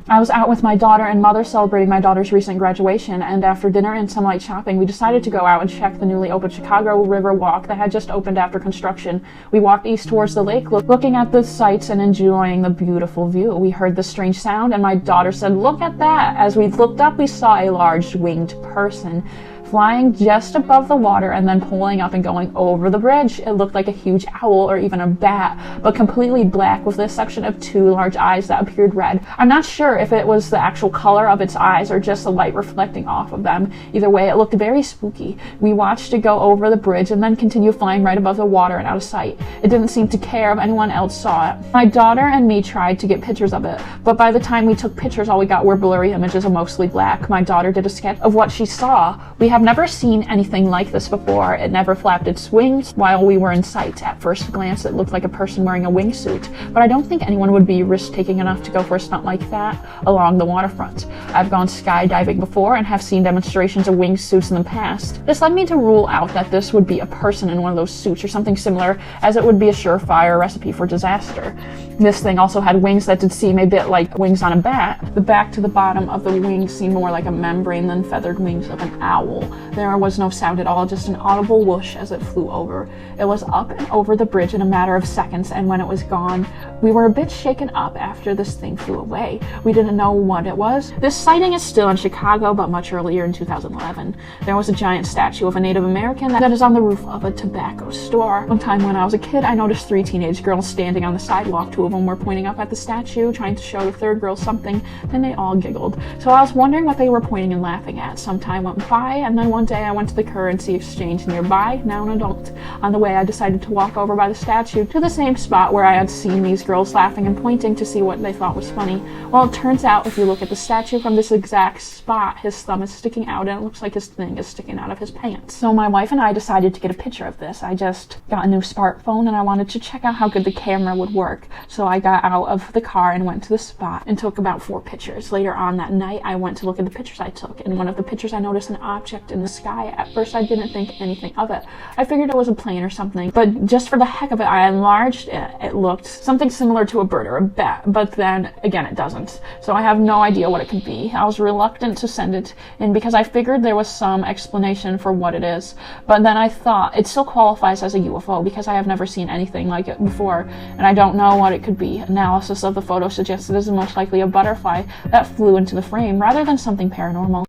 I was out with my daughter and mother celebrating my daughter's recent graduation, and after dinner and some light shopping, we decided to go out and check the newly opened Chicago River Walk that had just opened after construction. We walked east towards the lake, looking at the sights and enjoying the beautiful view. We heard the strange sound, and my daughter said, "Look at that!" As we looked up, we saw a large winged person flying just above the water and then pulling up and going over the bridge. It looked like a huge owl or even a bat, but completely black with the exception of two large eyes that appeared red. I'm not sure if it was the actual color of its eyes or just the light reflecting off of them. Either way, it looked very spooky. We watched it go over the bridge and then continue flying right above the water and out of sight. It didn't seem to care if anyone else saw it. My daughter and me tried to get pictures of it, but by the time we took pictures, all we got were blurry images of mostly black. My daughter did a sketch of what she saw. We have never seen anything like this before. It never flapped its wings while we were in sight. At first glance, it looked like a person wearing a wingsuit, but I don't think anyone would be risk-taking enough to go for a stunt like that along the waterfront. I've gone skydiving before and have seen demonstrations of wingsuits in the past. This led me to rule out that this would be a person in one of those suits or something similar, as it would be a surefire recipe for disaster. This thing also had wings that did seem a bit like wings on a bat. The back to the bottom of the wings seemed more like a membrane than feathered wings of an owl. There was no sound at all, just an audible whoosh as it flew over. It was up and over the bridge in a matter of seconds, and when it was gone, we were a bit shaken up after this thing flew away. We didn't know what it was. This sighting is still in Chicago, but much earlier in 2011. There was a giant statue of a Native American that is on the roof of a tobacco store. One time when I was a kid, I noticed 3 teenage girls standing on the sidewalk. 2 of them were pointing up at the statue, trying to show the third girl something. Then they all giggled. So I was wondering what they were pointing and laughing at. Some time went by, and then one day I went to the currency exchange nearby, now an adult. On the way, I decided to walk over by the statue to the same spot where I had seen these girls laughing and pointing to see what they thought was funny. Well, it turns out if you look at the statue from this exact spot, his thumb is sticking out and it looks like his thing is sticking out of his pants. So my wife and I decided to get a picture of this. I just got a new smartphone and I wanted to check out how good the camera would work. So I got out of the car and went to the spot and took about 4 pictures. Later on that night, I went to look at the pictures I took. In one of the pictures, I noticed an object in the sky. At first, I didn't think anything of it. I figured it was a plane or something, but just for the heck of it, I enlarged it. It looked something similar to a bird or a bat, but then again, it doesn't. So I have no idea what it could be. I was reluctant to send it in because I figured there was some explanation for what it is, but then I thought it still qualifies as a UFO because I have never seen anything like it before, and I don't know what it could be. Analysis of the photo suggests it is most likely a butterfly that flew into the frame rather than something paranormal.